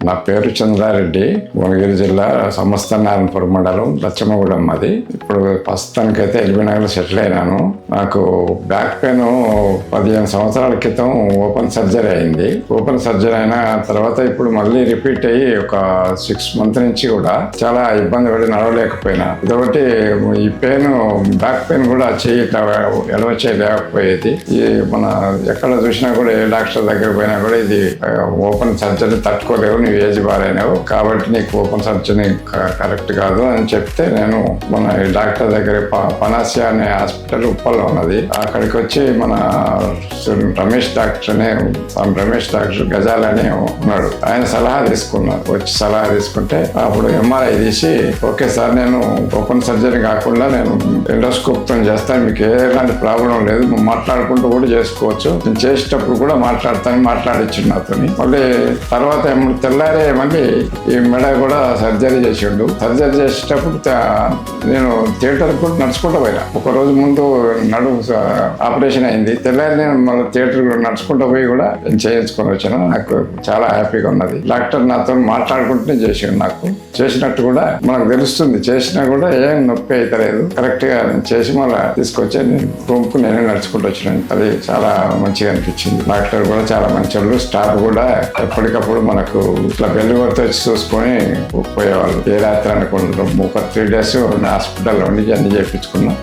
నా పేరు చంద్రారెడ్డి, భువనగిరి జిల్లా సమస్తనారాయణపురం మండలం లచ్చమ్మగూడెం. అది ఇప్పుడు ప్రస్తుతానికైతే ఎల్బీనగర్లో సెటిల్ అయినాను. నాకు బ్యాక్ పెయిన్ 15 సంవత్సరాల క్రితం ఓపెన్ సర్జరీ అయింది. ఓపెన్ సర్జరీ అయిన తర్వాత ఇప్పుడు మళ్ళీ రిపీట్ అయ్యి ఒక 6 మంత్ నుంచి కూడా చాలా ఇబ్బంది పడి నడవలేకపోయినా. ఇదొకటి ఈ పెయిన్, బ్యాక్ పెయిన్ కూడా ఎడవ చేయలేకపోయేది. ఈ మన ఎక్కడ చూసినా కూడా ఏ డాక్టర్ దగ్గర పోయినా కూడా ఇది ఓపెన్ సర్జరీ తట్టుకోలేవు, నువ్వు ఏజ్ బారైనావు కాబట్టి నీకు ఓపెన్ సర్జరీ కరెక్ట్ కాదు అని చెప్తే నేను మన డాక్టర్ దగ్గర పనాసియా అనే హాస్పిటల్ ఉప్పల్లో ఉన్నది, అక్కడికి వచ్చి మన రమేష్ డాక్టర్ గజాల్ అని ఉన్నాడు, ఆయన సలహా తీసుకున్నాను. వచ్చి సలహా తీసుకుంటే అప్పుడు ఎంఆర్ఐ తీసి, ఓకే సార్ నేను ఓపెన్ సర్జరీ కాకుండా నేను ఎండోస్కోప్ తో చేస్తాను, మీకు ఎలాంటి ప్రాబ్లం లేదు, మాట్లాడుకుంటూ కూడా చేసుకోవచ్చు, నేను చేసేటప్పుడు కూడా మాట్లాడిచ్చిండు నాతోని. మళ్ళీ తర్వాత తెల్లారే మళ్ళీ ఈ మెడ కూడా సర్జరీ చేసిండు. సర్జరీ చేసేటప్పుడు నేను థియేటర్ కూడా నడుచుకుంటూ పోయినా. ఒక రోజు ముందు నడుము ఆపరేషన్ అయింది, తెల్లారి నేను మళ్ళీ థియేటర్ నడుచుకుంటూ పోయి కూడా నేను చేయించుకొని వచ్చాను. నాకు చాలా హ్యాపీగా ఉన్నది. డాక్టర్ నాతో మాట్లాడుకుంటూనే చేసిండు. నాకు చేసినట్టు కూడా మనకు తెలుస్తుంది, చేసినా కూడా ఏం నొప్పి అయితే లేదు. కరెక్ట్ గా చేసి మళ్ళీ తీసుకొచ్చి రూమ్కు నేనే నడుచుకుంటూ వచ్చినాను. అది చాలా మంచిగా అనిపించింది. డాక్టర్ కూడా చాలా మంచి, స్టాఫ్ కూడా ఎప్పటికప్పుడు మనకు ఇట్లా బెల్లి కొడితే వచ్చి చూసుకొని పోయేవాళ్ళు. ఏ రాత్రి అనుకుంటారు. ఒక 3 days హాస్పిటల్లో ఉండి అన్ని చేయించుకున్నాం.